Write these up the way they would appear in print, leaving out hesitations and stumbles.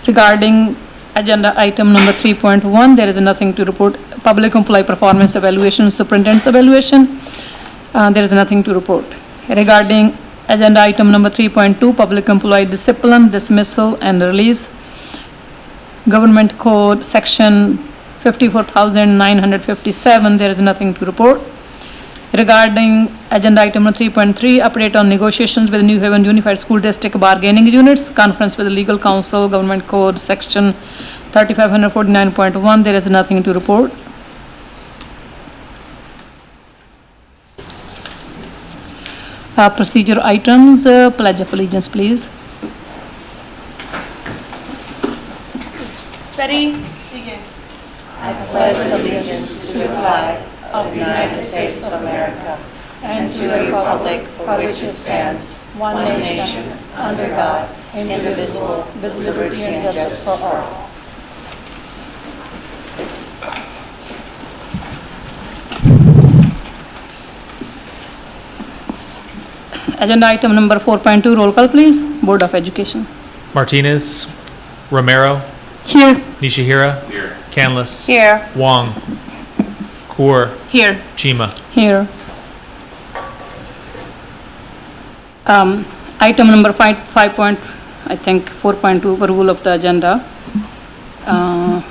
Regarding agenda item number 3.1, there is nothing to report. Public employee performance evaluation, superintendent's evaluation, there is nothing to report. Regarding agenda item number 3.2, public employee discipline, dismissal, and release, Government Code Section 54,957, there is nothing to report. Regarding agenda item number 3.3, update on negotiations with New Haven Unified School District bargaining units, conference with the legal counsel, Government Code Section 3549.1, there is nothing to report. Procedure items, Pledge of Allegiance, please. Ready? Begin. I pledge allegiance to the flag of the United States of America and to the republic for which it stands, one nation, under God, indivisible, with liberty and justice for all. Agenda item number 4.2, roll call, please. Board of Education. Martinez, Romero, Here. Nishihira, here. Canlis, Here. Wong, Kaur, Here. Chima. Here. Item number 4.2, approval of the agenda.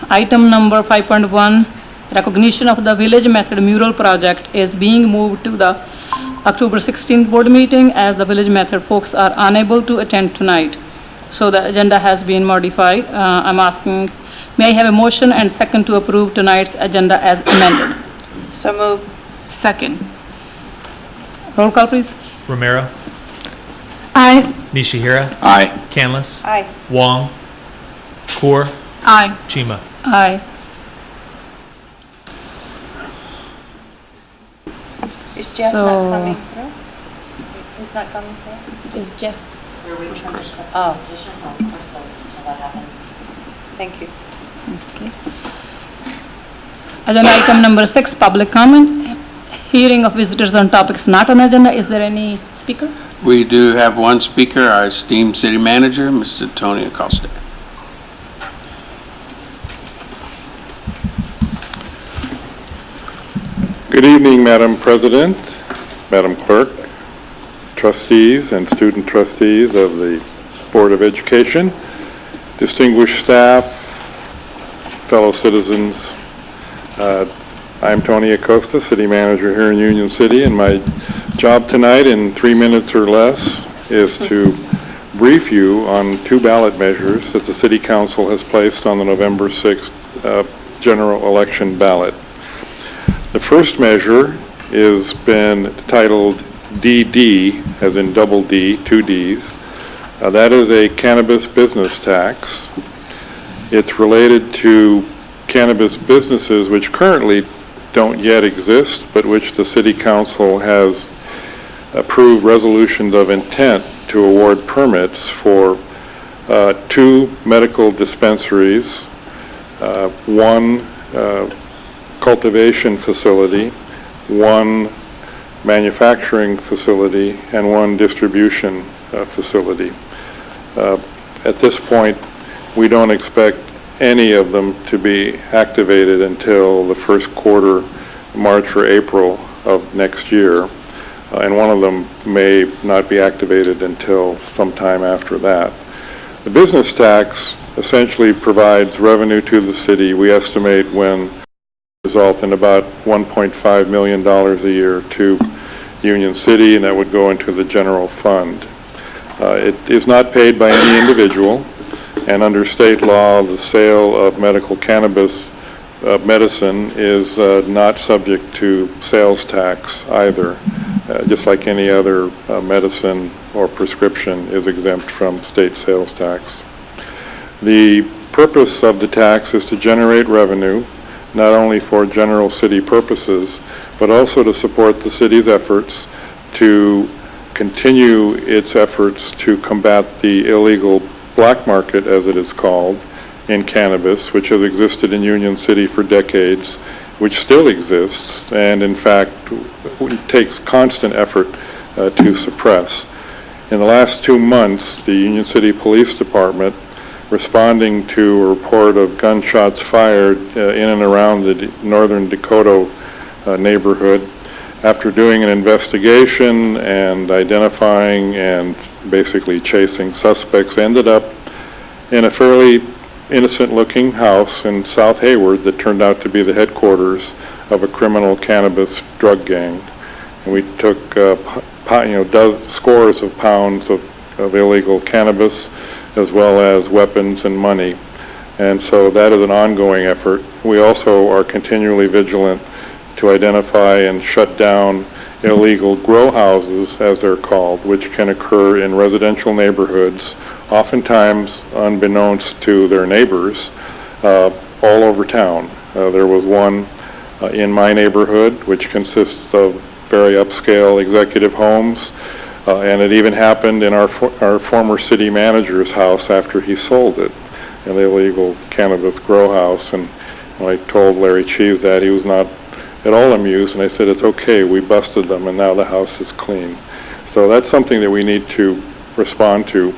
Item number 5.1, recognition of the village method mural project is being moved to the October 16th board meeting as the village method folks are unable to attend tonight. So the agenda has been modified. I'm asking, may I have a motion and second to approve tonight's agenda as amended? So moved. Second. Roll call, please. Romero, Aye. Nishihira, Aye. Canlis, Aye. Wong, Kaur, Aye. Chima. Aye. Is Jeff So- not coming through? He's not coming through? Is Jeff? We're waiting for the Oh. petition from Crystal until that happens. Thank you. Okay. Agenda item number 6, public comment. Hearing of visitors on topics not on agenda. Is there any speaker? We do have one speaker, our esteemed city manager, Mr. Tony Acosta. Good evening, Madam President, Madam Clerk, trustees and student trustees of the Board of Education, distinguished staff, fellow citizens. I'm Tony Acosta, City Manager here in Union City, and my job tonight in 3 minutes or less is to brief you on 2 ballot measures that the City Council has placed on the November 6th general election ballot. The first measure has been titled DD, as in double D, 2 Ds. That is a cannabis business tax. It's related to cannabis businesses which currently don't yet exist, but which the City Council has approved resolutions of intent to award permits for 2 medical dispensaries, 1 cultivation facility, 1 manufacturing facility, and 1 distribution facility. At this point, we don't expect any of them to be activated until the first quarter, March or April of next year, and 1 of them may not be activated until sometime after that. The business tax essentially provides revenue to the city. We estimate when result in about $1.5 million a year to Union City, and that would go into the general fund. It is not paid by any individual, and under state law, the sale of medical cannabis medicine is not subject to sales tax either, just like any other medicine or prescription is exempt from state sales tax. The purpose of the tax is to generate revenue, not only for general city purposes, but also to support the city's efforts to continue its efforts to combat the illegal black market, as it is called, in cannabis, which has existed in Union City for decades, which still exists, and in fact takes constant effort to suppress. In the last 2 months, the Union City Police Department responding to a report of gunshots fired in and around the northern Dakota neighborhood. After doing an investigation and identifying and basically chasing suspects, ended up in a fairly innocent-looking house in South Hayward that turned out to be the headquarters of a criminal cannabis drug gang. And we took scores of pounds of illegal cannabis, as well as weapons and money. And so that is an ongoing effort. We also are continually vigilant to identify and shut down illegal grow houses, as they're called, which can occur in residential neighborhoods, oftentimes unbeknownst to their neighbors, all over town. There was one in my neighborhood, which consists of very upscale executive homes, and it even happened in our former city manager's house after he sold it, an illegal cannabis grow house. And when I told Larry Cheese that, he was not at all amused, and I said, it's okay, we busted them and now the house is clean. So that's something that we need to respond to.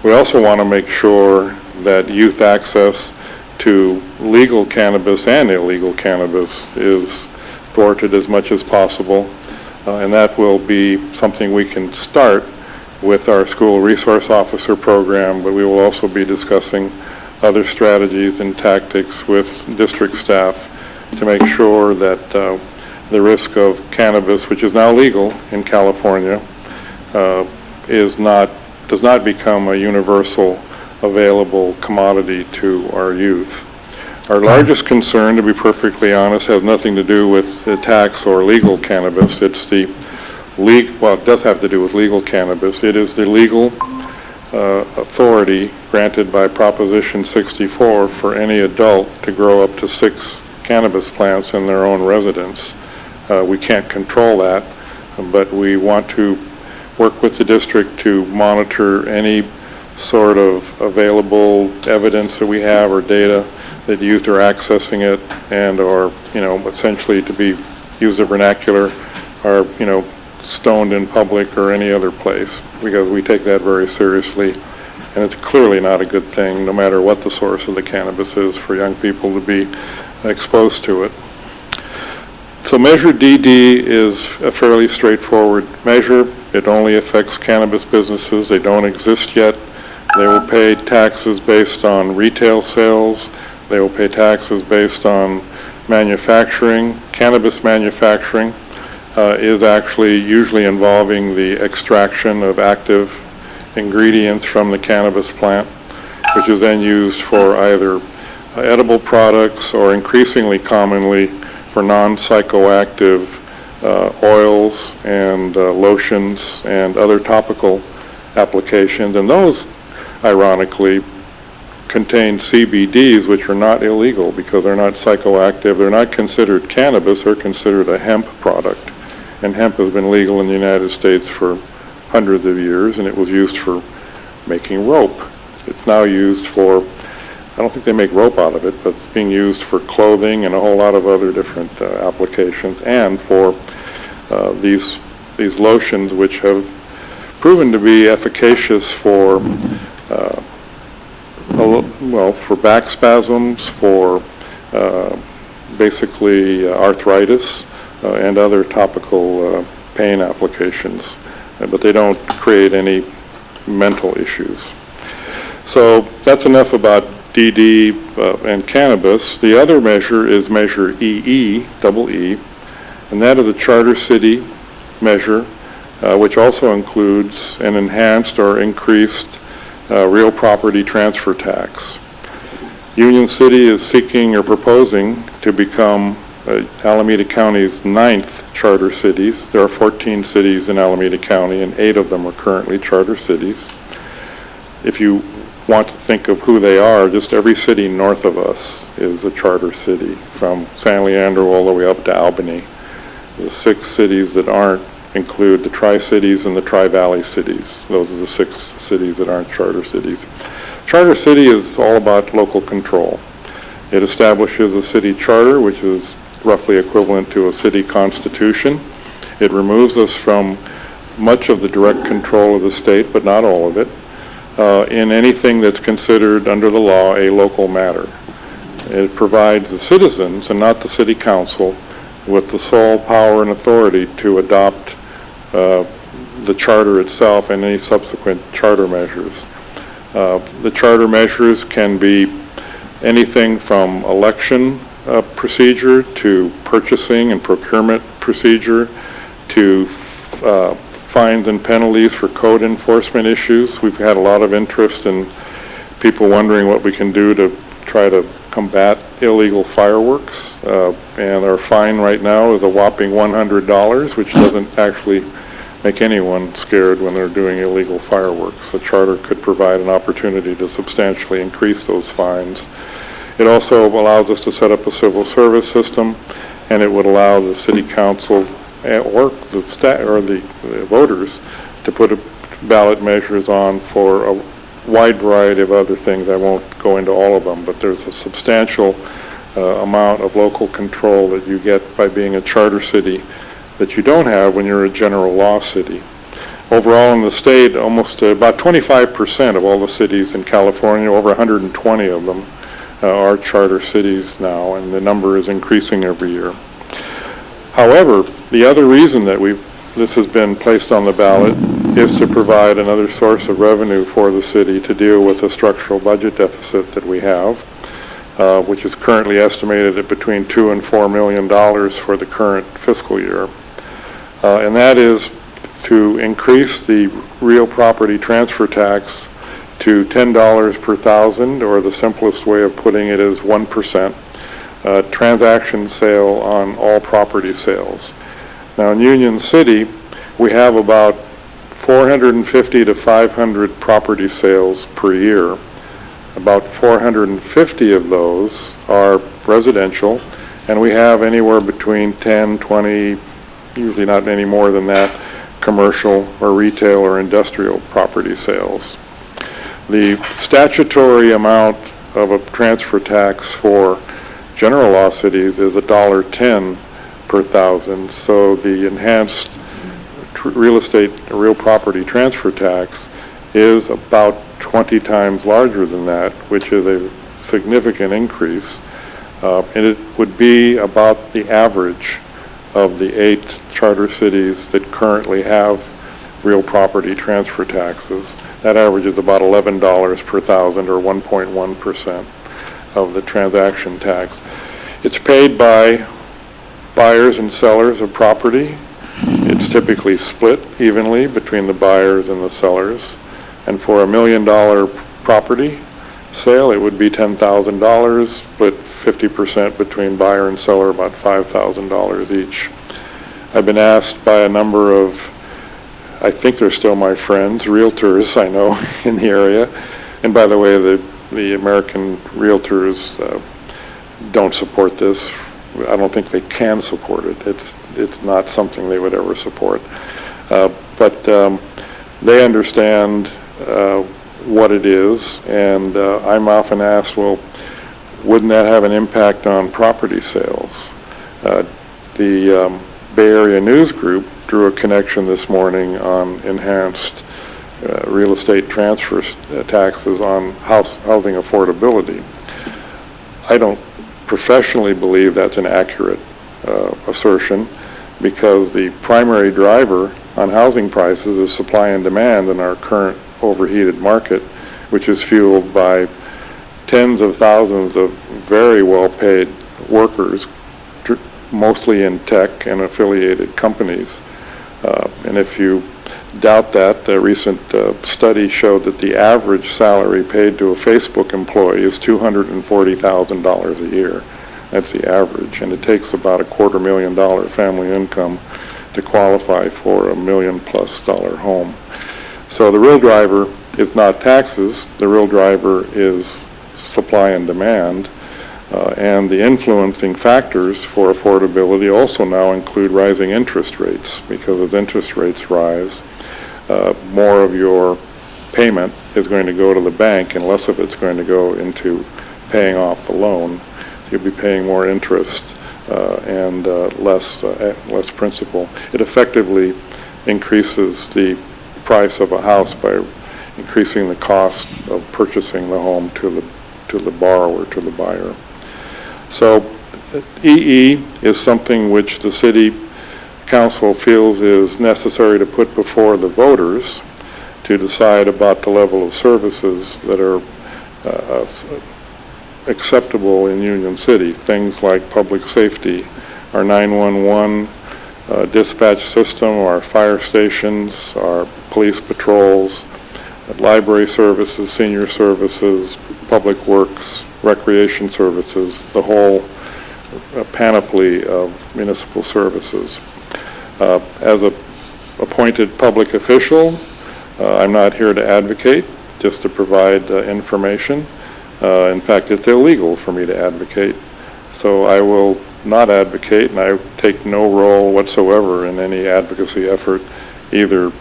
We also want to make sure that youth access to legal cannabis and illegal cannabis is thwarted as much as possible, and that will be something we can start with our school resource officer program, but we will also be discussing other strategies and tactics with district staff to make sure that the risk of cannabis, which is now legal in California, does not become a universal available commodity to our youth. Our largest concern, to be perfectly honest, has nothing to do with the tax or legal cannabis. It's the well, it does have to do with legal cannabis. It is the legal authority granted by Proposition 64 for any adult to grow up to 6 cannabis plants in their own residence. We can't control that, but we want to work with the district to monitor any sort of available evidence that we have or data that youth are accessing it and or, essentially, to be used a vernacular, are, stoned in public or any other place, because we take that very seriously. And it's clearly not a good thing, no matter what the source of the cannabis is, for young people to be exposed to it. So Measure DD is a fairly straightforward measure. It only affects cannabis businesses. They don't exist yet. They will pay taxes based on retail sales. They will pay taxes based on manufacturing. Cannabis manufacturing is actually usually involving the extraction of active ingredients from the cannabis plant, which is then used for either edible products or, increasingly commonly, for non-psychoactive oils and lotions and other topical applications. And those, ironically, contain CBDs, which are not illegal because they're not psychoactive. They're not considered cannabis. They're considered a hemp product. And hemp has been legal in the United States for hundreds of years, and it was used for making rope. It's now used for, I don't think they make rope out of it, but it's being used for clothing and a whole lot of other different applications, and for these lotions, which have proven to be efficacious for for back spasms, for basically arthritis and other topical pain applications, but they don't create any mental issues. So that's enough about DD and cannabis. The other measure is Measure EE, double E, and that is a charter city measure, which also includes an enhanced or increased real property transfer tax. Union City is seeking or proposing to become Alameda County's 9th charter cities. There are 14 cities in Alameda County, and 8 of them are currently charter cities. If you want to think of who they are, just every city north of us is a charter city, from San Leandro all the way up to Albany. The 6 cities that aren't include the Tri-Cities and the Tri-Valley cities. Those are the 6 cities that aren't charter cities. Charter city is all about local control. It establishes a city charter, which is roughly equivalent to a city constitution. It removes us from much of the direct control of the state, but not all of it. in anything that's considered under the law a local matter. It provides the citizens and not the city council with the sole power and authority to adopt the charter itself and any subsequent charter measures. The charter measures can be anything from election procedure to purchasing and procurement procedure to fines and penalties for code enforcement issues. We've had a lot of interest in people wondering what we can do to try to combat illegal fireworks. And our fine right now is a whopping $100, which doesn't actually make anyone scared when they're doing illegal fireworks. The charter could provide an opportunity to substantially increase those fines. It also allows us to set up a civil service system, and it would allow the city council or the voters to put ballot measures on for a wide variety of other things. I won't go into all of them, but there's a substantial amount of local control that you get by being a charter city that you don't have when you're a general law city. Overall in the state, almost about 25% of all the cities in California, over 120 of them, are charter cities now, and the number is increasing every year. However, the other reason that this has been placed on the ballot is to provide another source of revenue for the city to deal with the structural budget deficit that we have, which is currently estimated at between $2 and $4 million for the current fiscal year. And that is to increase the real property transfer tax to $10 per thousand, or the simplest way of putting it is 1%. Transaction sale on all property sales. Now in Union City, we have about 450 to 500 property sales per year. About 450 of those are residential, and we have anywhere between 10, 20, usually not any more than that, commercial or retail or industrial property sales. The statutory amount of a transfer tax for general law cities is $1.10 per thousand, so the enhanced real property transfer tax is about 20 times larger than that, which is a significant increase, and it would be about the average of the 8 charter cities that currently have real property transfer taxes. That average is about $11 per thousand, or 1.1% of the transaction tax. It's paid by buyers and sellers of property. It's typically split evenly between the buyers and the sellers. And for $1 million property sale, it would be $10,000, split 50% between buyer and seller, about $5,000 each. I've been asked by a number of, I think they're still my friends, realtors I know in the area. And by the way, the American realtors don't support this. I don't think they can support it. It's not something they would ever support. But they understand what it is, and I'm often asked, well, wouldn't that have an impact on property sales? The Bay Area News Group drew a connection this morning on enhanced real estate transfer taxes on housing affordability. I don't professionally believe that's an accurate assertion, because the primary driver on housing prices is supply and demand in our current overheated market, which is fueled by tens of thousands of very well-paid workers, mostly in tech and affiliated companies. And if you doubt that, the recent study showed that the average salary paid to a Facebook employee is $240,000 a year. That's the average, and it takes about $250,000 family income to qualify for $1 million+ home. So the real driver is not taxes, the real driver is supply and demand, and the influencing factors for affordability also now include rising interest rates, because as interest rates rise, more of your payment is going to go to the bank and less of it's going to go into paying off the loan. So you'll be paying more interest and less principal. It effectively increases the price of a house by increasing the cost of purchasing the home to the borrower, to the buyer. So EE is something which the City Council feels is necessary to put before the voters to decide about the level of services that are acceptable in Union City. Things like public safety, our 911 dispatch system, our fire stations, our police patrols, library services, senior services, public works, recreation services, the whole panoply of municipal services. As a appointed public official, I'm not here to advocate, just to provide information. In fact, it's illegal for me to advocate. So I will not advocate, and I take no role whatsoever in any advocacy effort, either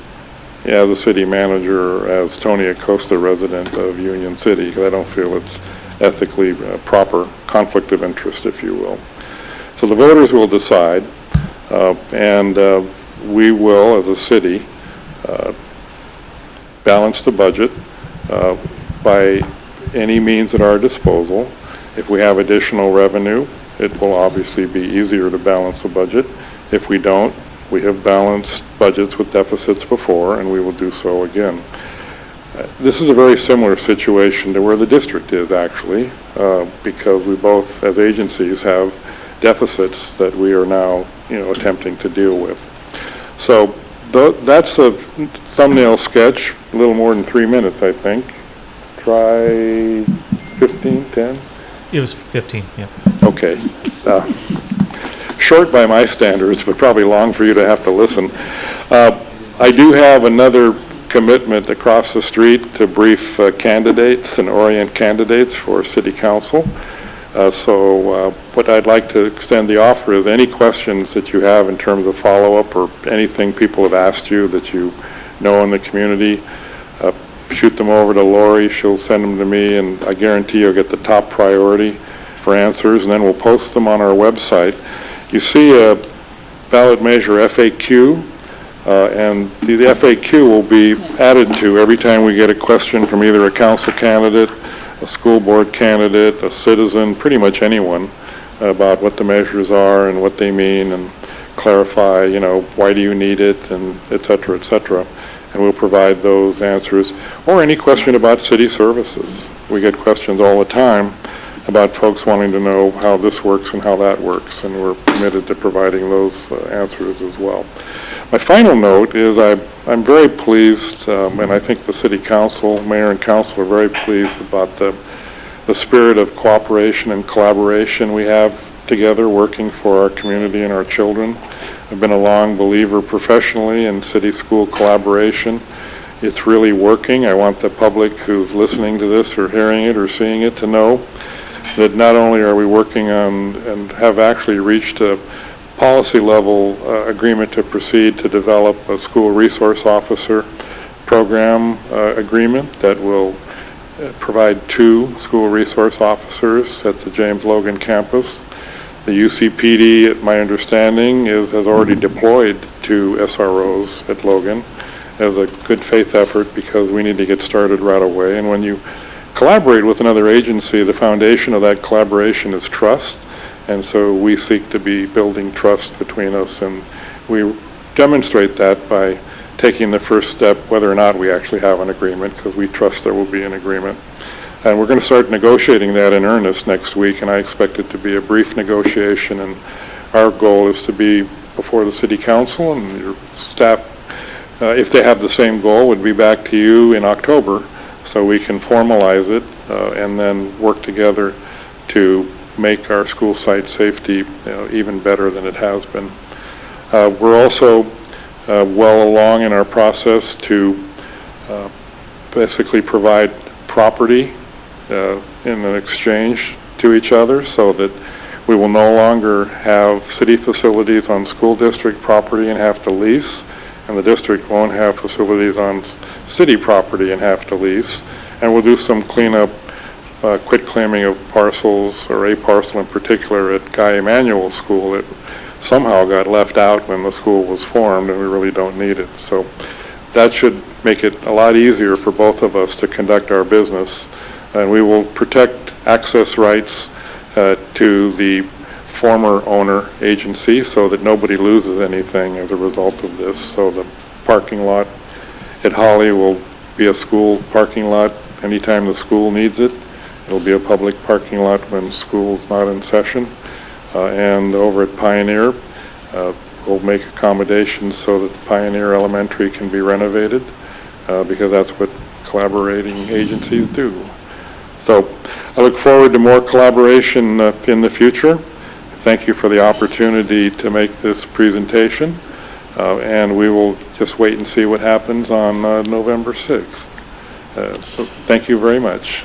as a city manager or as Tony Acosta, resident of Union City, because I don't feel it's ethically proper, conflict of interest, if you will. So the voters will decide, and we will, as a city, balance the budget by any means at our disposal. If we have additional revenue, it will obviously be easier to balance the budget. If we don't, we have balanced budgets with deficits before, and we will do so again. This is a very similar situation to where the district is, actually, because we both, as agencies, have deficits that we are now, attempting to deal with. So that's a thumbnail sketch, a little more than 3 minutes, I think. Try 15, 10? It was 15, yeah. Okay. Short by my standards, but probably long for you to have to listen. I do have another commitment across the street to brief candidates and orient candidates for City Council. So what I'd like to extend the offer is any questions that you have in terms of follow-up or anything people have asked you that you know in the community, shoot them over to Lori. She'll send them to me, and I guarantee you'll get the top priority for answers, and then we'll post them on our website. You see a ballot measure FAQ, and the FAQ will be added to every time we get a question from either a council candidate, a school board candidate, a citizen, pretty much anyone, about what the measures are and what they mean, and clarify, why do you need it, and et cetera, et cetera. And we'll provide those answers, or any question about city services. We get questions all the time about folks wanting to know how this works and how that works, and we're committed to providing those answers as well. My final note is I'm very pleased, and I think the City Council, Mayor and Council are very pleased about the spirit of cooperation and collaboration we have together working for our community and our children. I've been a long believer professionally in city-school collaboration. It's really working. I want the public who's listening to this or hearing it or seeing it to know that not only are we working on and have actually reached a policy level agreement to proceed to develop a school resource officer program agreement that will provide 2 school resource officers at the James Logan campus. The UCPD, my understanding, has already deployed 2 SROs at Logan as a good faith effort, because we need to get started right away. And when you collaborate with another agency, the foundation of that collaboration is trust. And so we seek to be building trust between us, and we demonstrate that by taking the first step, whether or not we actually have an agreement, because we trust there will be an agreement. And we're going to start negotiating that in earnest next week, and I expect it to be a brief negotiation, and our goal is to be before the City Council, and your staff, if they have the same goal, would be back to you in October, so we can formalize it and then work together to make our school site safety even better than it has been. We're also well along in our process to basically provide property in an exchange to each other, so that we will no longer have city facilities on school district property and have to lease, and the district won't have facilities on city property and have to lease. And we'll do some cleanup, quit claiming of parcels, or a parcel in particular at Guy Emanuel School that somehow got left out when the school was formed, and we really don't need it. So that should make it a lot easier for both of us to conduct our business. And we will protect access rights to the former owner agency so that nobody loses anything as a result of this. So the parking lot at Holly will be a school parking lot anytime the school needs it. It'll be a public parking lot when school's not in session. And over at Pioneer, we'll make accommodations so that Pioneer Elementary can be renovated because that's what collaborating agencies do. So I look forward to more collaboration in the future. Thank you for the opportunity to make this presentation. And we will just wait and see what happens on November 6th. So thank you very much.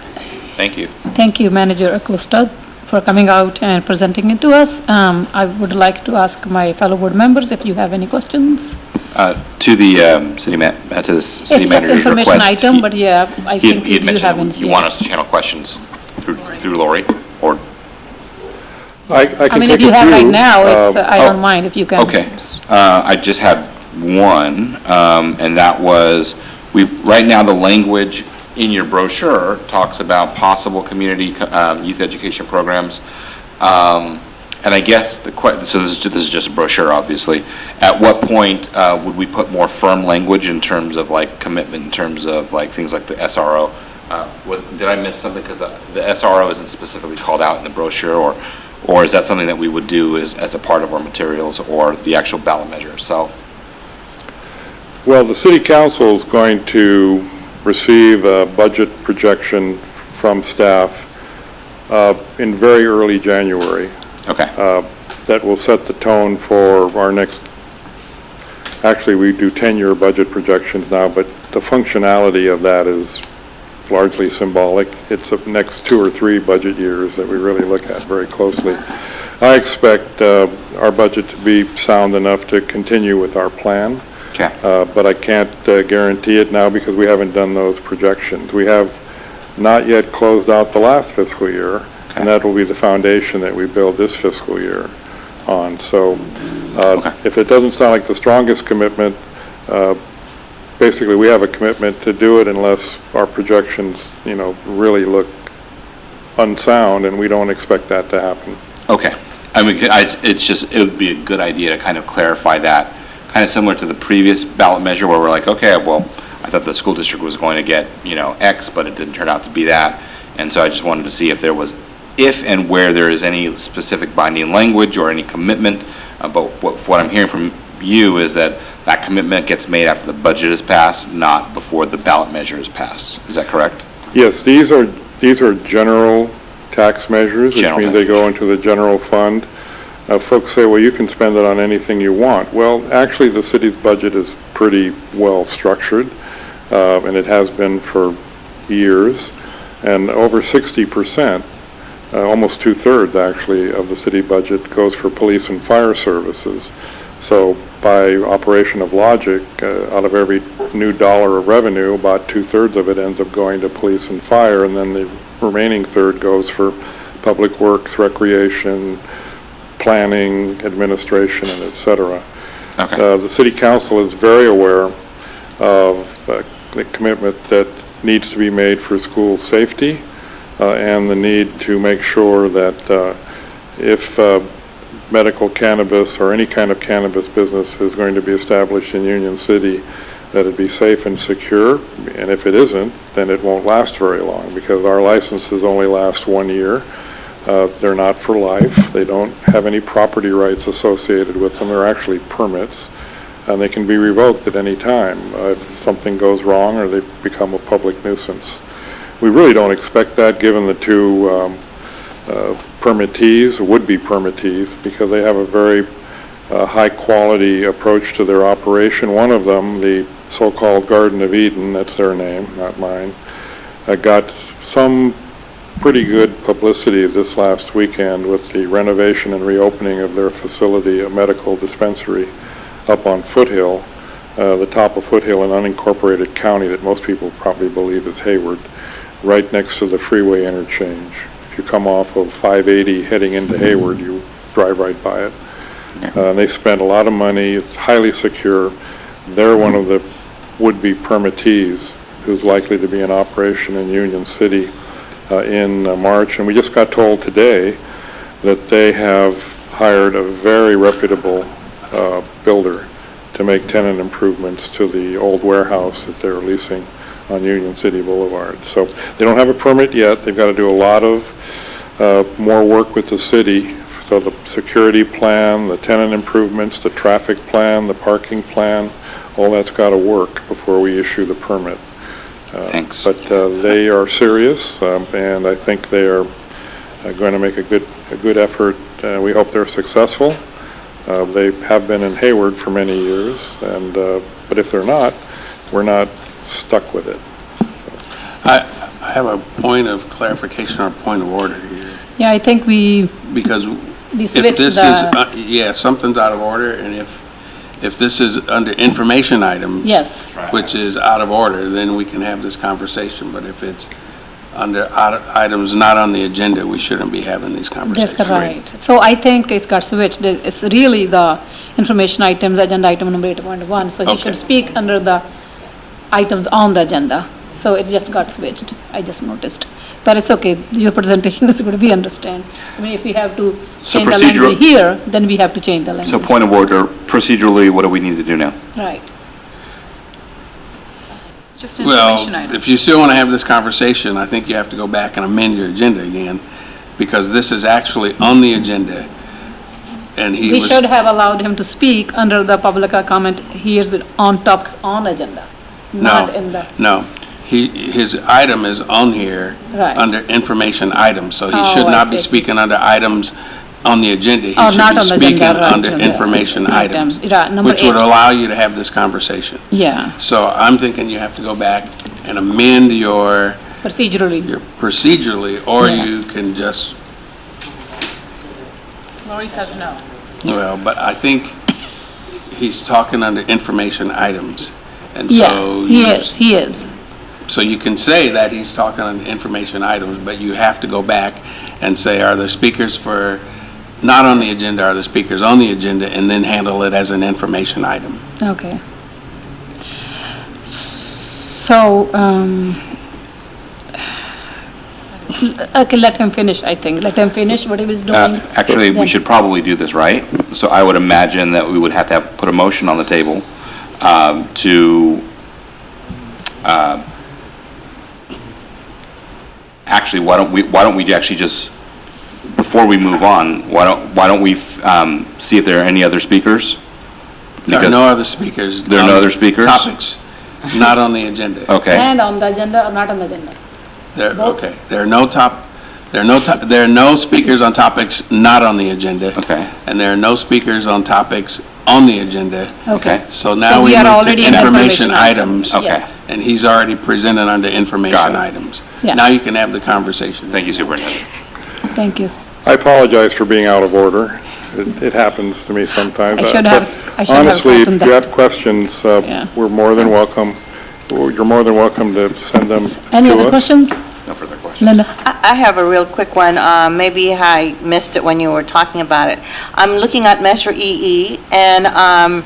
Thank you. Thank you, Manager Acosta, for coming out and presenting it to us. I would like to ask my fellow board members if you have any questions. To the city manager's It's just request. information item, but yeah, I think He had you mentioned haven't. that you want us to channel questions through Lori, or? I can I mean, take if you a have few, right now, it's, I oh, don't mind if you can. Okay. I just had one, and that was, right now the language in your brochure talks about possible community youth education programs. And I guess so this is just a brochure, obviously. At what point would we put more firm language in terms of like commitment, in terms of like things like the SRO? Did I miss something? Because the SRO isn't specifically called out in the brochure, or is that something that we would do as a part of our materials or the actual ballot measure itself? Well, the City Council is going to receive a budget projection from staff in very early January. Okay. That will set the tone for our next, actually we do 10-year budget projections now, but the functionality of that is largely symbolic. It's the next 2 or 3 budget years that we really look at very closely. I expect our budget to be sound enough to continue with our plan. Okay. But I can't guarantee it now because we haven't done those projections. We have not yet closed out the last fiscal year, and that will be the foundation that we build this fiscal year on. So if it doesn't sound like the strongest commitment, basically we have a commitment to do it unless our projections, really look unsound, and we don't expect that to happen. Okay. I mean, it would be a good idea to kind of clarify that, kind of similar to the previous ballot measure where we're like, okay, well, I thought the school district was going to get, X, but it didn't turn out to be that. And so I just wanted to see if there was, if and where there is any specific binding language or any commitment. But what I'm hearing from you is that commitment gets made after the budget is passed, not before the ballot measure is passed. Is that correct? Yes, these are general tax measures, which means they go into the general fund. Folks say, well, you can spend it on anything you want. Well, actually, the city's budget is pretty well structured, and it has been for years. And over 60%, almost 2/3 actually, of the city budget goes for police and fire services. So by operation of logic, out of every new dollar of revenue, about 2/3 of it ends up going to police and fire, and then the remaining third goes for public works, recreation, planning, administration, and et cetera. Okay. The City Council is very aware of the commitment that needs to be made for school safety and the need to make sure that if medical cannabis or any kind of cannabis business is going to be established in Union City, that it be safe and secure, and if it isn't, then it won't last very long because our licenses only last 1 year. They're not for life. They don't have any property rights associated with them. They're actually permits, and they can be revoked at any time if something goes wrong or they become a public nuisance. We really don't expect that given the two permittees, would-be permittees, because they have a very high-quality approach to their operation. One of them, the so-called Garden of Eden, that's their name, not mine, got some pretty good publicity this last weekend with the renovation and reopening of their facility, a medical dispensary up on Foothill, the top of Foothill, an unincorporated county that most people probably believe is Hayward, right next to the freeway interchange. If you come off of 580 heading into Hayward, you drive right by it. They spent a lot of money. It's highly secure. They're one of the would-be permittees who's likely to be in operation in Union City in March. And we just got told today that they have hired a very reputable builder to make tenant improvements to the old warehouse that they're leasing on Union City Boulevard. So they don't have a permit yet. They've got to do a lot of more work with the city. So the security plan, the tenant improvements, the traffic plan, the parking plan, all that's got to work before we issue the permit. Thanks. But they are serious, and I think they are going to make a good effort. We hope they're successful. They have been in Hayward for many years, and but if they're not, we're not stuck with it. I have a point of clarification or point of order here, Yeah, I think we because if switched this the, is, yeah, something's out of order, and if this is under information items. yes, Which is out of order, then we can have this conversation, but if it's under items not on the agenda, we shouldn't be having these conversations. that's right. So I think it's got switched. It's really the information items, agenda item number 8.1. So he Okay. should speak under the items on the agenda. So it just got switched. I just noticed. But it's okay. Your presentation is going to be understand. I mean, if we have to So change the procedural- language here, then we have to change the So language. point of order, procedurally, what do we need to do now? Right. Just information Well, item. if you still want to have this conversation, I think you have to go back and amend your agenda again, because this is actually on the agenda, and he We was... should have allowed him to speak under the public comment hears with on topics on agenda, not in the, No, his item is on here Right. under information items, so he Oh, should I not be see. speaking under items on the agenda. He Oh, should not be on the speaking agenda, right, under yeah. information items, Right, number which would 8. allow you to have this conversation. Yeah, So I'm thinking you have to go back and amend your procedurally. procedurally, or Yeah. you can just, Lori says no. well, but I think he's talking under information items. And Yeah, so he you- is, he is. So you can say that he's talking on information items, but you have to go back and say, are the speakers for, not on the agenda, are the speakers on the agenda, and then handle it as an information item. Okay. So, okay, let him finish, I think. Let him finish what he was doing. Actually, we Then- should probably do this, right? So I would imagine that we would have to put a motion on the table to, actually, why don't we actually just, before we move on, why don't we see if there are any other speakers? There are Because- no other speakers. There are no other speakers? Topics, not on the agenda. Okay, And on the agenda or not on the agenda? Okay, there are no speakers on topics not on the agenda. Okay. And there are no speakers on topics on the agenda. Okay. So now So we we are move already to in information information items. items. Okay. Yes. And he's already presented under Got information it. items. Yeah. Now you can have the conversation. thank you, Superintendent. Thank you. I apologize for being out of order. It happens to me sometimes. I should But have honestly, if gotten you that. have questions, Yeah. we're more than welcome. You're more than welcome to send them to us. Any other questions? No further questions. Linda? I have a real quick one. Maybe I missed it when you were talking about it. I'm looking at Measure EE, and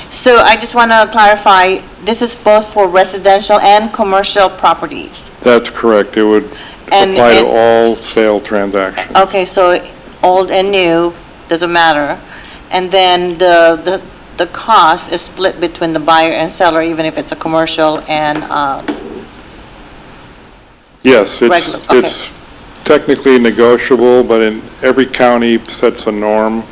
so I just want to clarify, this is both for residential and commercial properties. That's correct. It would And apply to it- all sale transactions. Okay, so old and new, doesn't matter. And then the cost is split between the buyer and seller, even if it's a commercial and, Yes, Regular, okay. it's technically negotiable, but in every county sets a norm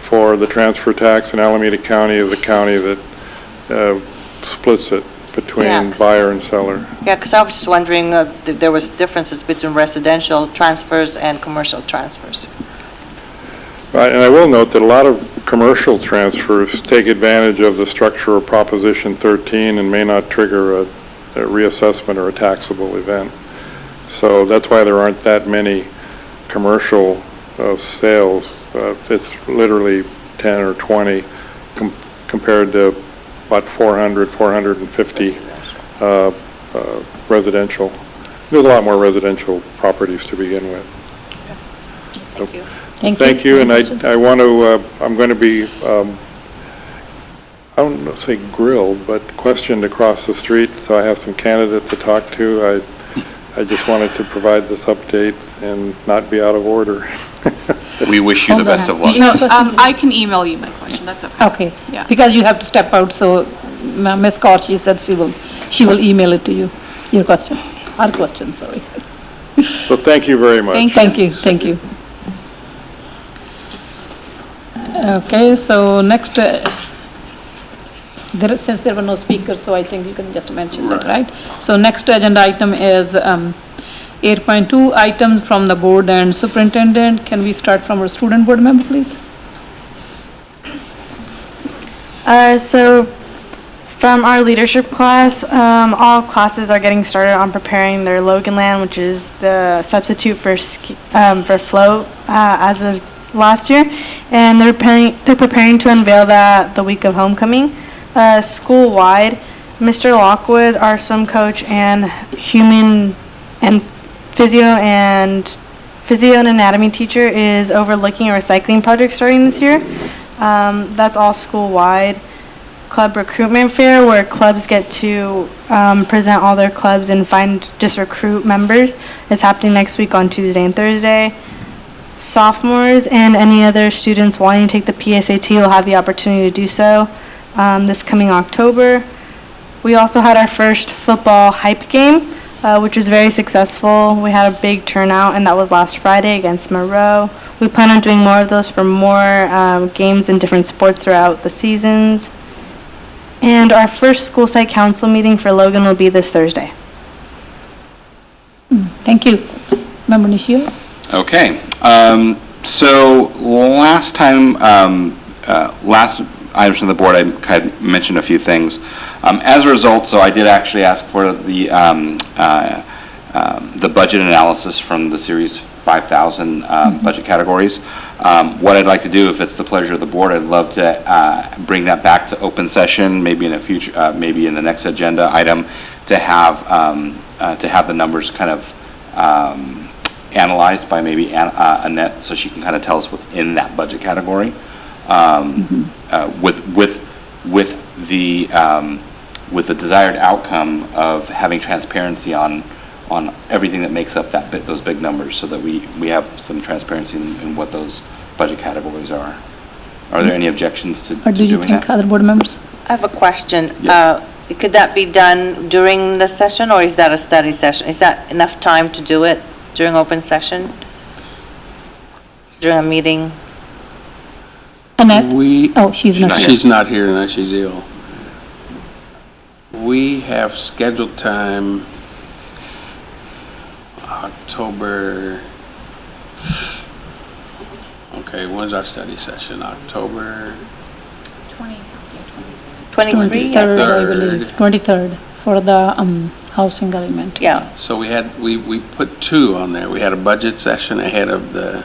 for the transfer tax, and Alameda County is a county that splits it between Yeah. buyer and seller. yeah, because I was just wondering, there was differences between residential transfers and commercial transfers. Right, and I will note that a lot of commercial transfers take advantage of the structure of Proposition 13 and may not trigger a reassessment or a taxable event. So that's why there aren't that many commercial sales. It's literally 10 or 20 compared to about 450 residential. There's a lot more residential properties to begin with. Thank you. Thank you, and I want to, I'm going to be, I wouldn't say grilled, but questioned across the street, so I have some candidates to talk to. I just wanted to provide this update and not be out of order. We wish you the best of luck. No, I can email you my question, that's okay. Okay. Yeah. Because you have to step out, so Ms. Kaur, she said she will email it to you, your question, our question, sorry. So thank you very much. Thank you. Thank you. Okay, so next, since there were no speakers, so I think you can just mention that, right? So next agenda item is 8.2, items from the board and superintendent. Can we start from our student board member, please? So from our leadership class, all classes are getting started on preparing their Loganland, which is the substitute for float as of last year, and they're preparing to unveil that the week of homecoming. School-wide, Mr. Lockwood, our swim coach, and human and physio and anatomy teacher is overlooking a recycling project starting this year. That's all school-wide. Club recruitment fair, where clubs get to present all their clubs and just recruit members, is happening next week on Tuesday and Thursday. Sophomores and any other students wanting to take the PSAT will have the opportunity to do so this coming October. We also had our first football hype game, which was very successful. We had a big turnout, and that was last Friday against Monroe. We plan on doing more of those for more games in different sports throughout the seasons. And our first school site council meeting for Logan will be this Thursday. Thank you. Member Nishio? Okay, so last time, last items from the board, I kind of mentioned a few things. As a result, so I did actually ask for the budget analysis from the Series 5000 budget categories. What I'd like to do, if it's the pleasure of the board, I'd love to bring that back to open session, maybe in a future, maybe in the next agenda item, to have the numbers kind of analyzed by maybe Annette, so she can kind of tell us what's in that budget category, with the desired outcome of having transparency on everything that makes up those big numbers, so that we have some transparency in what those budget categories are. Are there any objections to doing that? Or do you think other board members? I have a question. Yes. Could that be done during the session, or is that a study session? Is that enough time to do it during open session? During a meeting? Annette? She's not here. She's not here, and she's ill. We have scheduled time October, okay, when's our study session? October 23? 23rd, I believe. 23rd for the housing element. Yeah. So we put two on there. We had a budget session ahead of the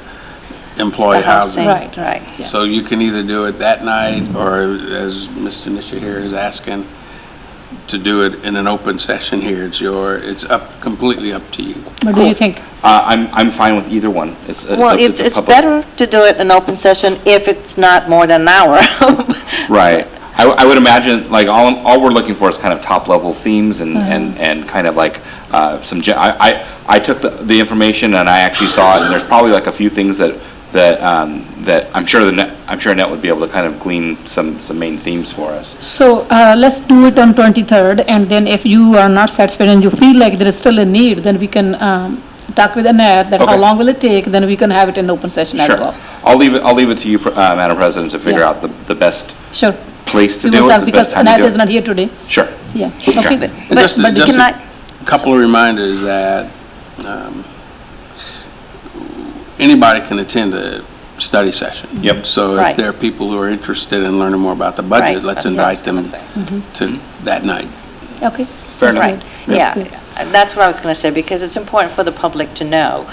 employee housing. Right. Right. So you can either do it that night, or as Mr. Nisha here is asking, to do it in an open session here. It's completely up to you. What do you think? I'm fine with either one. Well, it's better to do it in open session if it's not more than an hour. Right. I would imagine, like, all we're looking for is kind of top-level themes and kind of like I took the information and I actually saw it, and there's probably like a few things that I'm sure Annette would be able to kind of glean some main themes for us. So let's do it on 23rd, and then if you are not satisfied and you feel like there is still a need, then we can talk with Annette that how long will it take, then we can have it in open session as well. I'll leave it to you, Madam President, to figure out the best place to do it, the best time to do it. Because Annette is not here today. Sure. Yeah, okay. Just a couple of reminders that anybody can attend a study session. Yep. So if there are people who are interested in learning more about the budget, let's invite them to that night. Okay. Fair enough. Right. Yeah. That's what I was going to say, because it's important for the public to know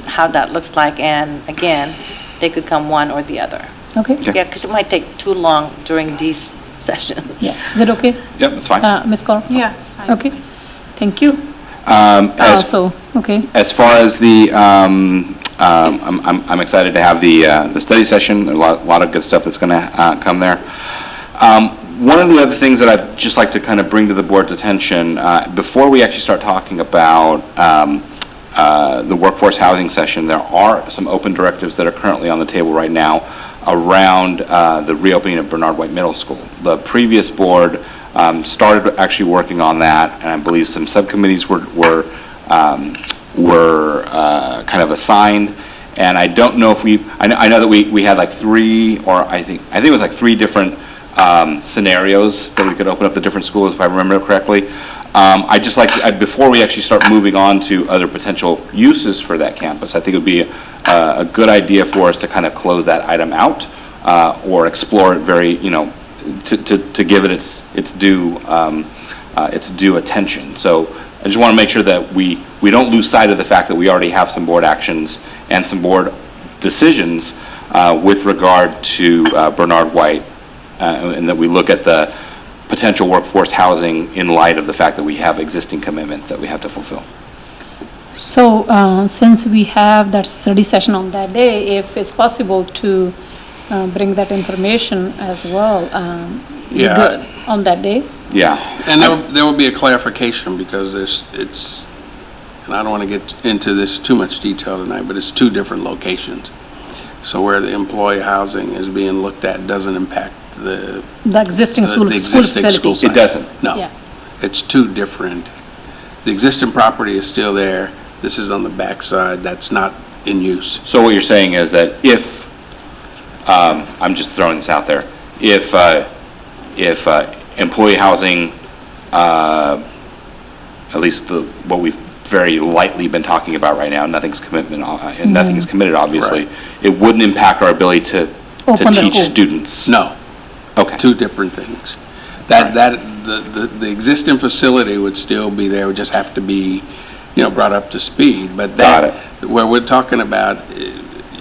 how that looks like, and again, they could come one or the other. Okay. Yeah, because it might take too long during these sessions. Yeah. Is it okay? Yep, that's fine. Ms. Kaur? Yeah, it's fine. Okay. Thank you. Okay. As far as the, I'm excited to have the study session. There's a lot of good stuff that's going to come there. One of the other things that I'd just like to kind of bring to the board's attention, before we actually start talking about the workforce housing session, there are some open directives that are currently on the table right now around the reopening of Bernard White Middle School. The previous board started actually working on that, and I believe some subcommittees were kind of assigned. And I don't know if I know that we had like three, or I think it was like three different scenarios that we could open up the different schools, if I remember correctly. I'd just like to, before we actually start moving on to other potential uses for that campus, I think it would be a good idea for us to kind of close that item out, or explore it very, to give it its due attention. So I just want to make sure that we don't lose sight of the fact that we already have some board actions and some board decisions with regard to Bernard White, and that we look at the potential workforce housing in light of the fact that we have existing commitments that we have to fulfill. So, since we have that study session on that day, if it's possible to bring that information as well, Yeah. good on that day. Yeah. And there will be a clarification, because it's, and I don't want to get into this too much detail tonight, but it's two different locations. So where the employee housing is being looked at doesn't impact the existing school existing facility. school site. It doesn't. No. Yeah. It's two different. The existing property is still there. This is on the backside. That's not in use. So what you're saying is that if, I'm just throwing this out there, if employee housing, at least what we've very lightly been talking about right now, nothing's committed obviously, Right. it wouldn't impact our ability to Open the teach school. students. No. Okay. Two different things. The existing facility would still be there, would just have to be, brought up to speed. But Got where we're talking about,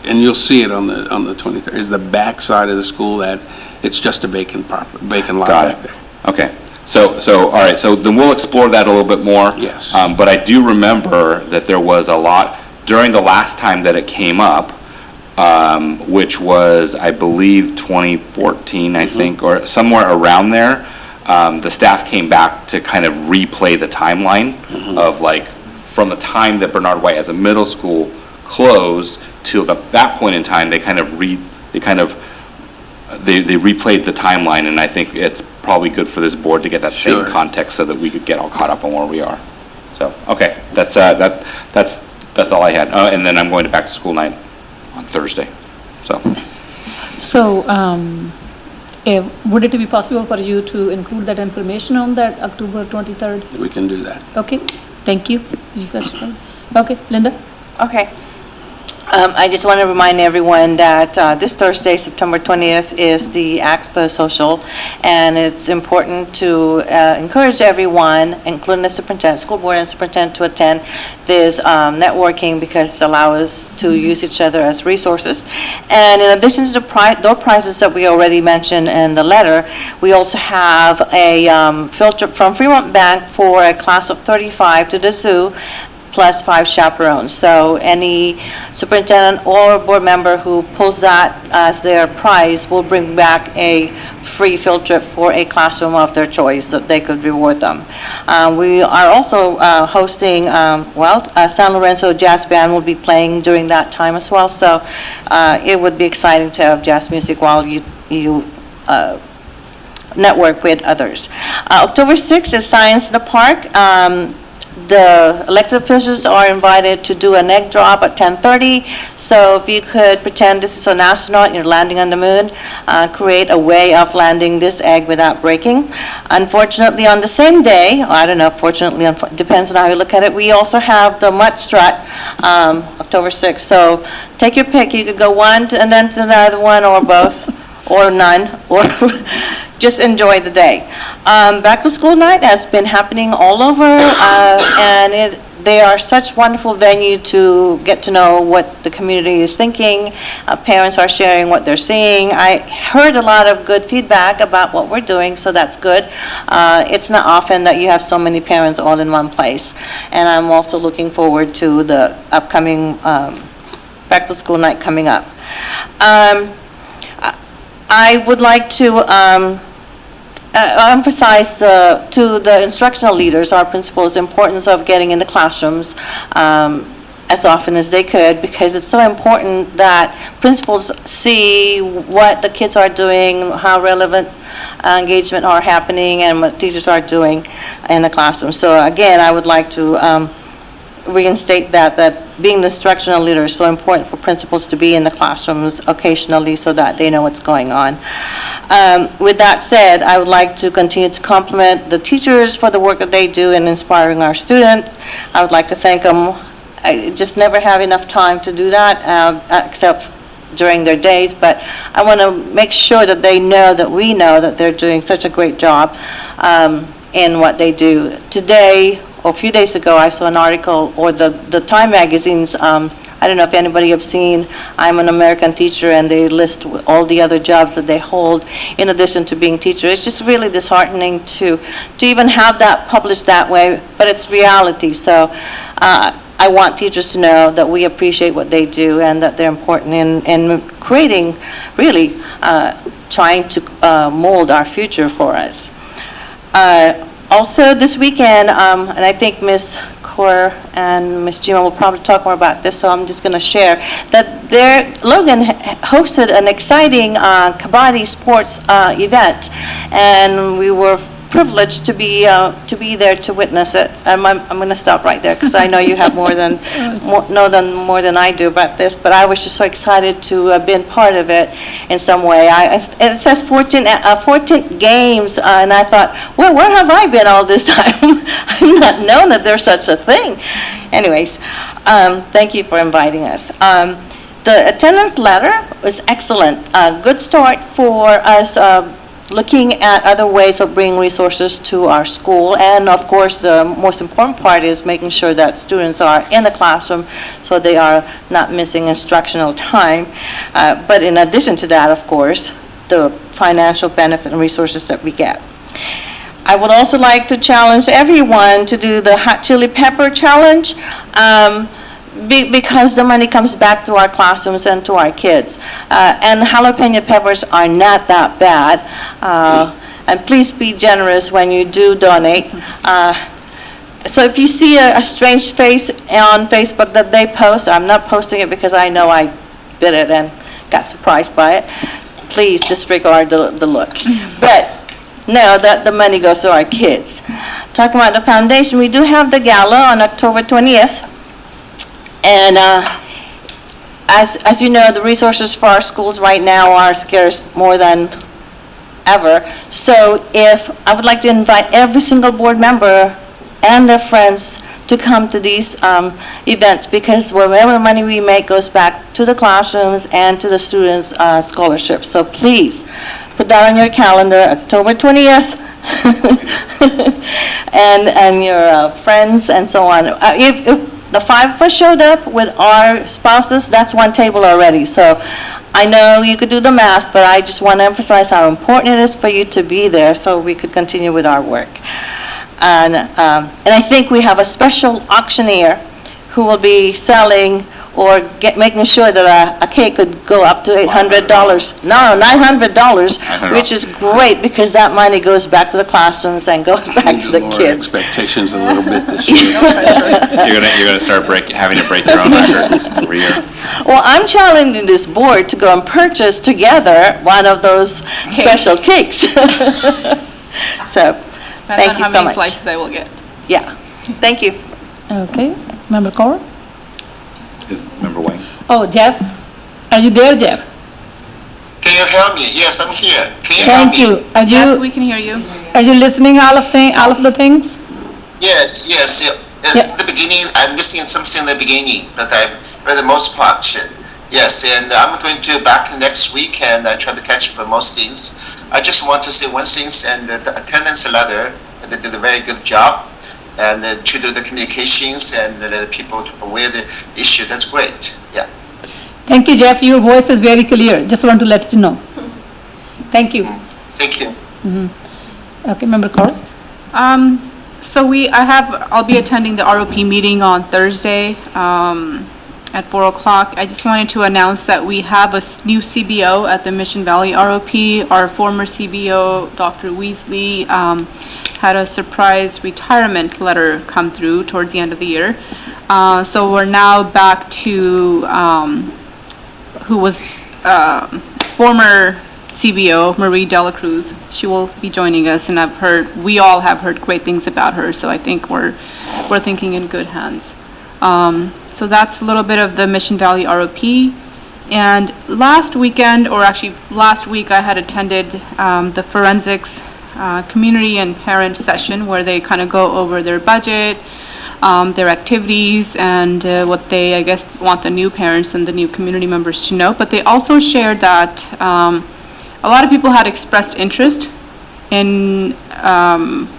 and you'll see it on the 23rd, is the back side of the school that it's just a vacant lot Got back it. there. Okay. So all right, so then we'll explore that a little bit more. Yes. But I do remember that there was a lot, during the last time that it came up, which was, I believe, 2014, I think, or somewhere around there, the staff came back to kind of replay the timeline of, like, from the time that Bernard White as a middle school closed till that point in time, they replayed the timeline, and I think it's probably good for this board to get that Sure. same context so that we could get all caught up on where we are. So, okay, that's all I had. And then I'm going to back to school night on Thursday. So, Would it be possible for you to include that information on that October 23rd? We can do that. Okay, thank you. Okay, Linda? Okay. I just want to remind everyone that this Thursday, September 20th, is the AXPA Social, and it's important to encourage everyone, including the superintendent, school board and superintendent, to attend this networking, because it allows us to use each other as resources. And in addition to the prizes that we already mentioned in the letter, we also have a field trip from Fremont Bank for a class of 35 to the zoo, plus 5 chaperones. So any superintendent or board member who pulls that as their prize will bring back a free field trip for a classroom of their choice that they could reward them. We are also hosting, San Lorenzo Jazz Band will be playing during that time as well. So it would be exciting to have jazz music while you network with others. October 6th is Science in the Park. The elected officials are invited to do an egg drop at 10:30. So if you could pretend this is an astronaut and you're landing on the moon, create a way of landing this egg without breaking. Unfortunately, on the same day, I don't know, fortunately, depends on how you look at it, we also have the Mutt Strut, October 6th. So take your pick. You could go one and then to another one, or both, or none, or just enjoy the day. Back to school night has been happening all over, and they are such wonderful venue to get to know what the community is thinking. Parents are sharing what they're seeing. I heard a lot of good feedback about what we're doing, so that's good. It's not often that you have so many parents all in one place. And I'm also looking forward to the upcoming back to school night coming up. I would like to emphasize to the instructional leaders, our principals, the importance of getting in the classrooms as often as they could, because it's so important that principals see what the kids are doing, how relevant engagement are happening, and what teachers are doing in the classroom. So again, I would like to reinstate that being the instructional leader is so important for principals to be in the classrooms occasionally so that they know what's going on. With that said, I would like to continue to compliment the teachers for the work that they do in inspiring our students. I would like to thank them. I just never have enough time to do that, except during their days, but I want to make sure that they know that we know that they're doing such a great job in what they do. Today, or a few days ago, I saw an article, or the Time magazine's, I don't know if anybody have seen, I'm an American teacher, and they list all the other jobs that they hold in addition to being teacher. It's just really disheartening to even have that published that way, but it's reality. So I want teachers to know that we appreciate what they do and that they're important in creating, really trying to mold our future for us. Also this weekend, and I think Ms. Kaur and Ms. Jima will probably talk more about this, so I'm just going to share that Logan hosted an exciting kabaddi sports event, and we were privileged to be there to witness it. I'm going to stop right there because I know you have more than I do about this, but I was just so excited to have been part of it in some way. It says 14 games, and I thought, well, where have I been all this time? I've not known that there's such a thing. Anyways, thank you for inviting us. The attendance letter was excellent. Good start for us looking at other ways of bringing resources to our school, and of course the most important part is making sure that students are in the classroom so they are not missing instructional time. But in addition to that, of course, the financial benefit and resources that we get. I would also like to challenge everyone to do the hot chili pepper challenge. Because the money comes back to our classrooms and to our kids. And jalapeno peppers are not that bad. And please be generous when you do donate. So if you see a strange face on Facebook that they post, I'm not posting it because I know I did it and got surprised by it. Please disregard the look. But know that the money goes to our kids. Talking about the foundation, we do have the gala on October 20th. And as you know, the resources for our schools right now are scarce more than ever. So I would like to invite every single board member and their friends to come to these events, because whatever money we make goes back to the classrooms and to the students' scholarships. So please put that on your calendar, October 20th. and your friends and so on. If the 5 of us showed up with our spouses, that's one table already. So I know you could do the math, but I just want to emphasize how important it is for you to be there so we could continue with our work. And I think we have a special auctioneer who will be selling or making sure that a cake could go up to $800. No, $900, which is great because that money goes back to the classrooms and goes back to the Lower kids. expectations a little bit this year. You're gonna start having to break your own records every year. Well, I'm challenging this board to go and purchase together one of those special cakes. So, thank you so Depends on how many much. slices I will get. Yeah, thank you. Okay, Member Kaur? Is Member Wayne? Oh, Jeff? Are you there, Jeff? Can you hear me? Yes, I'm here. Can you Thank hear me? you. Are Yes, you, we can hear you. are you listening all of the things? Yes, yes. Yeah. Yeah. At the beginning, I'm missing something in the beginning, but I, for the most part, yes. And I'm going to back next week and I try to catch up on most things. I just want to say one thing, and the attendance letter, they did a very good job. And to do the communications and the people aware the issue, that's great. Yeah. Thank you, Jeff. Your voice is very clear. Just want to let you know. Thank you. Thank you. Okay, Member Kaur? So I'll be attending the ROP meeting on Thursday. at 4 o'clock. I just wanted to announce that we have a new CBO at the Mission Valley ROP. Our former CBO, Dr. Weasley, had a surprise retirement letter come through towards the end of the year. So we're now back to who was former CBO, Marie Dela Cruz. She will be joining us, and we all have heard great things about her, so I think we're thinking in good hands. So that's a little bit of the Mission Valley ROP. And last weekend, or actually last week, I had attended the forensics community and parent session where they kind of go over their budget, their activities, and what they, I guess, want the new parents and the new community members to know. But they also shared that a lot of people had expressed interest in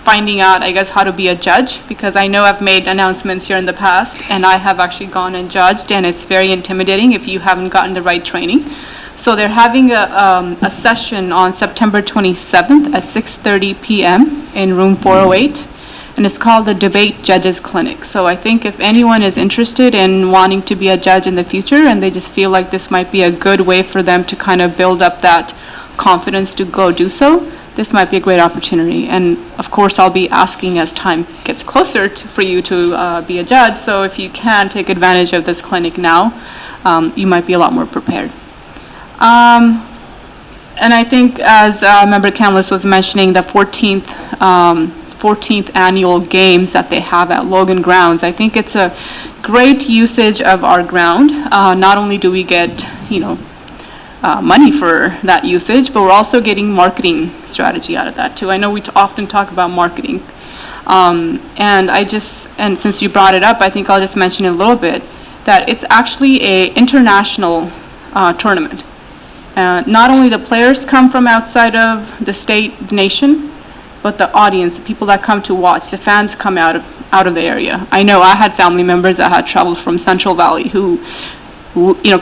finding out, I guess, how to be a judge, because I know I've made announcements here in the past, and I have actually gone and judged, and it's very intimidating if you haven't gotten the right training. So they're having a session on September 27th at 6:30 p.m. in room 408, and it's called the Debate Judges Clinic. So I think if anyone is interested in wanting to be a judge in the future, and they just feel like this might be a good way for them to kind of build up that confidence to go do so, this might be a great opportunity. And of course, I'll be asking as time gets closer for you to be a judge. So if you can take advantage of this clinic now, you might be a lot more prepared. And I think, as Member Canlis was mentioning, the 14th annual games that they have at Logan Grounds, I think it's a great usage of our ground. Not only do we get, money for that usage, but we're also getting marketing strategy out of that too. I know we often talk about marketing, and since you brought it up, I think I'll just mention a little bit that it's actually a international tournament. Not only the players come from outside of the state, the nation, but the audience, the people that come to watch, the fans come out of the area. I know I had family members that had traveled from Central Valley who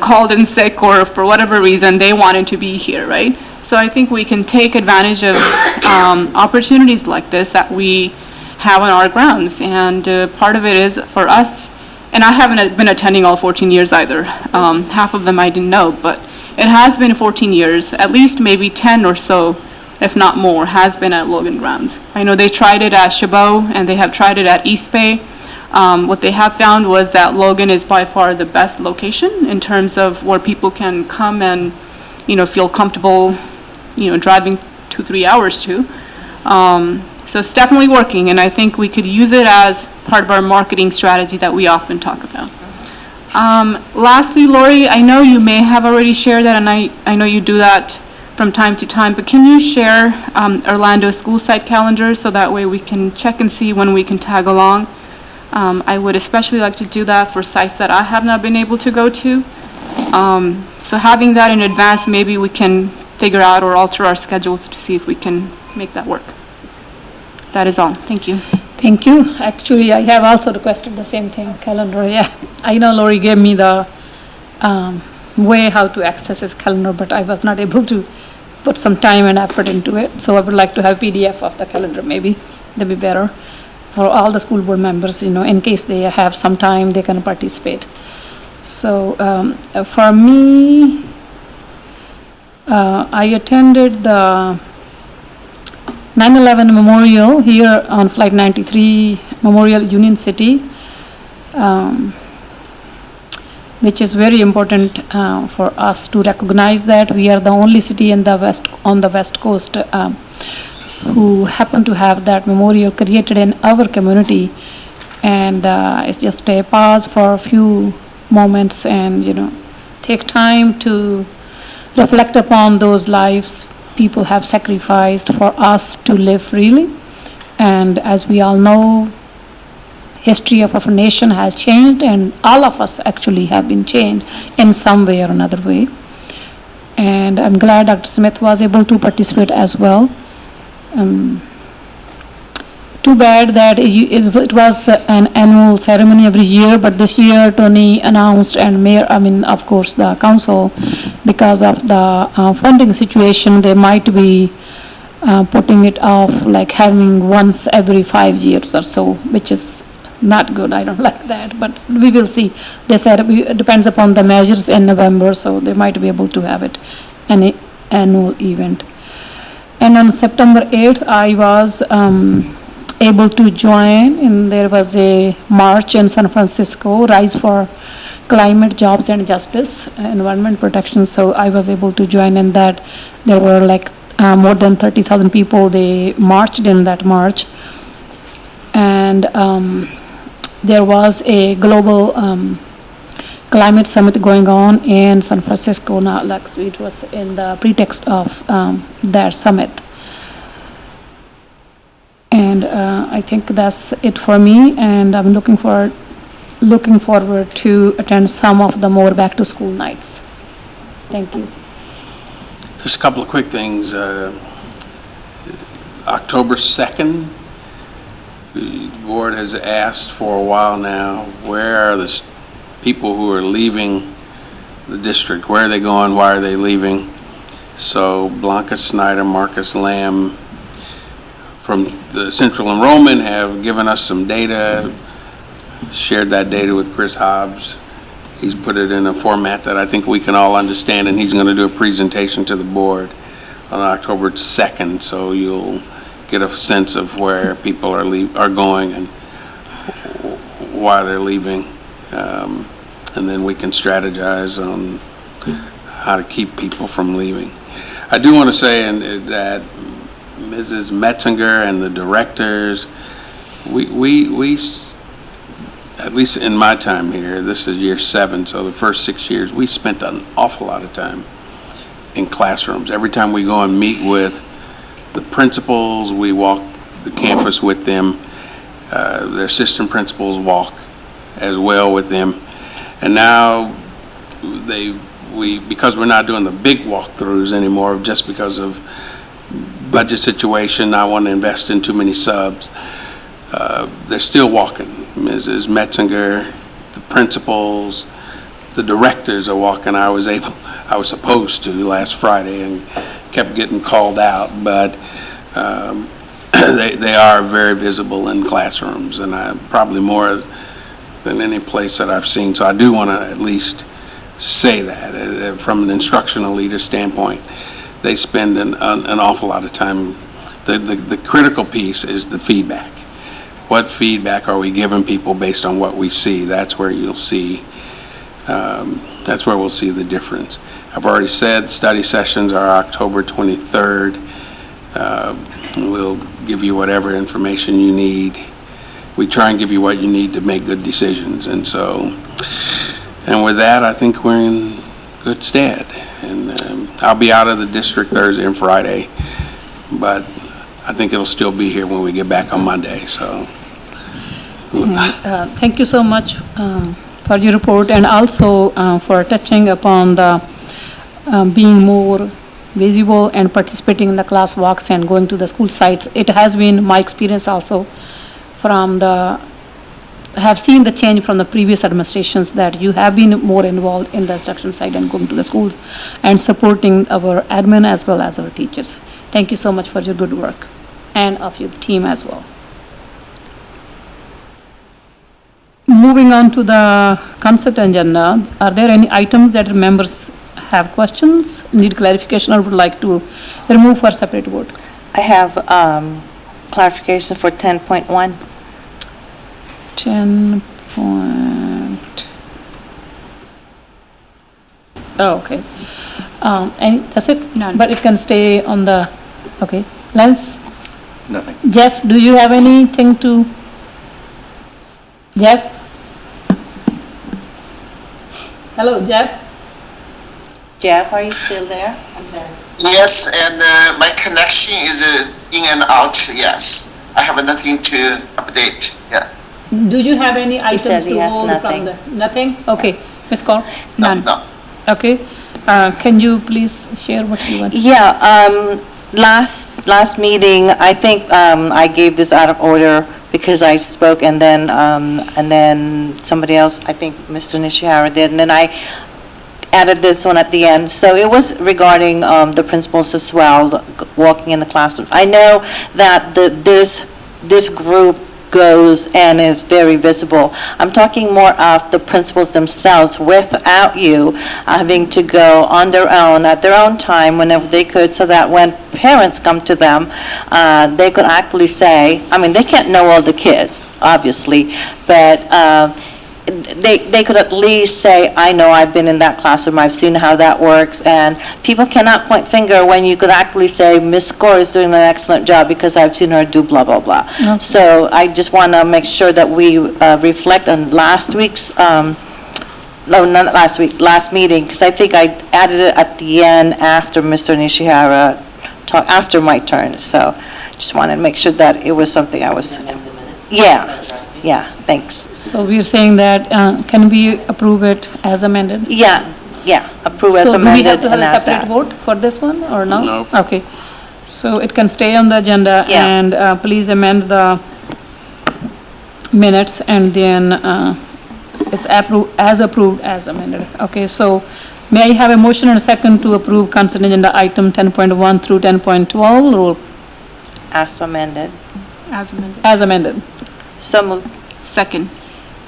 called in sick, or for whatever reason they wanted to be here, right? So I think we can take advantage of opportunities like this that we have on our grounds, and part of it is for us, and I haven't been attending all 14 years either. Half of them I didn't know, but it has been 14 years, at least maybe 10 or so, if not more, has been at Logan Grounds. I know they tried it at Chabot, and they have tried it at East Bay. What they have found was that Logan is by far the best location in terms of where people can come and, feel comfortable, driving 2-3 hours to. So it's definitely working, and I think we could use it as part of our marketing strategy that we often talk about. Lastly, Lori, I know you may have already shared that, and I know you do that from time to time, but can you share Orlando school site calendars so that way we can check and see when we can tag along? I would especially like to do that for sites that I have not been able to go to. So having that in advance, maybe we can figure out or alter our schedules to see if we can make that work. That is all. Thank you. Thank you. Actually, I have also requested the same thing, calendar. Yeah, I know Lori gave me the way how to access his calendar, but I was not able to put some time and effort into it. So I would like to have PDF of the calendar, maybe. That'd be better for all the school board members, in case they have some time, they can participate. So for me, I attended the 9/11 Memorial here on Flight 93, Memorial Union City, which is very important for us to recognize that we are the only city on the West Coast who happen to have that memorial created in our community, and it's just a pause for a few moments and take time to reflect upon those lives people have sacrificed for us to live freely. And as we all know, history of our nation has changed, and all of us actually have been changed in some way or another way. And I'm glad Dr. Smith was able to participate as well. Too bad that it was an annual ceremony every year, but this year Tony announced, and Mayor, of course the council, because of the funding situation, they might be putting it off, like having once every 5 years or so, which is not good. I don't like that, but we will see. They said it depends upon the measures in November, so they might be able to have it, an annual event. And on September 8th, I was able to join, and there was a march in San Francisco, Rise for Climate, Jobs and Justice, Environment Protection. So I was able to join in that. There were like more than 30,000 people. They marched in that march. And there was a global climate summit going on in San Francisco now, like it was in the pretext of their summit. And I think that's it for me, and I'm looking forward to attend some of the more back to school nights. Thank you. Just a couple of quick things. October 2nd, the board has asked for a while now, where are the people who are leaving the district? Where are they going? Why are they leaving? So Blanca Snyder, Marcus Lamb from the Central Enrollment have given us some data, shared that data with Chris Hobbs. He's put it in a format that I think we can all understand, and he's going to do a presentation to the board on October 2nd, so you'll get a sense of where people are going and why they're leaving. And then we can strategize on how to keep people from leaving. I do want to say that Mrs. Metzinger and the directors, we at least in my time here, this is year 7, so the first 6 years, we spent an awful lot of time in classrooms. Every time we go and meet with the principals, we walk the campus with them. Their assistant principals walk as well with them. And now because we're not doing the big walkthroughs anymore, just because of budget situation, not want to invest in too many subs, they're still walking. Mrs. Metzinger, the principals, the directors are walking. I was supposed to last Friday and kept getting called out, but they are very visible in classrooms, and probably more than any place that I've seen. So I do want to at least say that from an instructional leader standpoint, they spend an awful lot of time. The critical piece is the feedback. What feedback are we giving people based on what we see? That's where you'll see, that's where we'll see the difference. I've already said study sessions are October 23rd. We'll give you whatever information you need. We try and give you what you need to make good decisions. And with that, I think we're in good stead. And I'll be out of the district Thursday and Friday, but I think it'll still be here when we get back on Monday. So, thank you so much for your report, and also for touching upon the being more visible and participating in the class walks and going to the school sites. It has been my experience also I have seen the change from the previous administrations, that you have been more involved in the instruction side and going to the schools and supporting our admin as well as our teachers. Thank you so much for your good work, and of your team as well. Moving on to the consent agenda, are there any items that members have questions, need clarification, or would like to remove for separate vote? I have clarification for 10.1. 10 point. Oh, okay. And that's it? None. But it can stay on the, okay. Lance? Nothing. Jeff, do you have anything to? Jeff? Hello, Jeff? Jeff, are you still there? Yes, and my connection is in and out, yes. I have nothing to update, yeah. Do you have any items said he to has hold nothing. from the, nothing? Okay. Ms. Kaur? None. No. Okay. Can you please share what you want? Yeah, last meeting, I think I gave this out of order because I spoke, and then somebody else, I think Mr. Nishihara did, and then I added this one at the end. So it was regarding the principals as well, walking in the classroom. I know that this group goes and is very visible. I'm talking more of the principals themselves without you having to go on their own, at their own time, whenever they could, so that when parents come to them, they could actually say, I mean, they can't know all the kids, obviously, but they could at least say, I know, I've been in that classroom, I've seen how that works, and people cannot point finger when you could actually say, Miss Score is doing an excellent job because I've seen her do blah, blah, blah. Okay. So I just want to make sure that we reflect on last week's, no, not last week, last meeting, because I think I added it at the end after Mr. Nishihara talked, after my turn, so just wanted to make sure that it was something I was, yeah, thanks. So we're saying that, can we approve it as amended? Yeah, approve as So do we have amended to have and a add separate that. vote for this one, or no? No. Okay. So it can stay on the agenda, Yeah. and please amend the minutes, and then it's approved as amended. Okay, so may I have a motion and a second to approve consent agenda item 10.1 through 10.12, roll As amended. As amended. as amended. So moved. Second.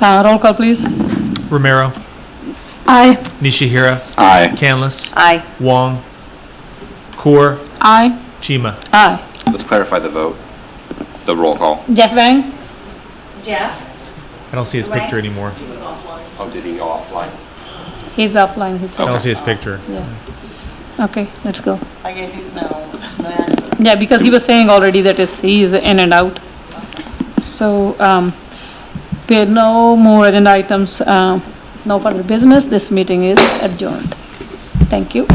Roll call, please. Romero, Aye. Nishihira, Aye. Canlis, Aye. Wong, Core, Aye. Chima. Aye. Let's clarify the vote, the roll call. Jeff Wang? I don't see his picture anymore. Oh, did he go offline? He's offline, he I said. don't see his picture. Yeah. Okay, let's go. I guess he's no answer. Yeah, because he was saying already that he is in and out. So, we had no more agenda items, no further business. This meeting is adjourned. Thank you.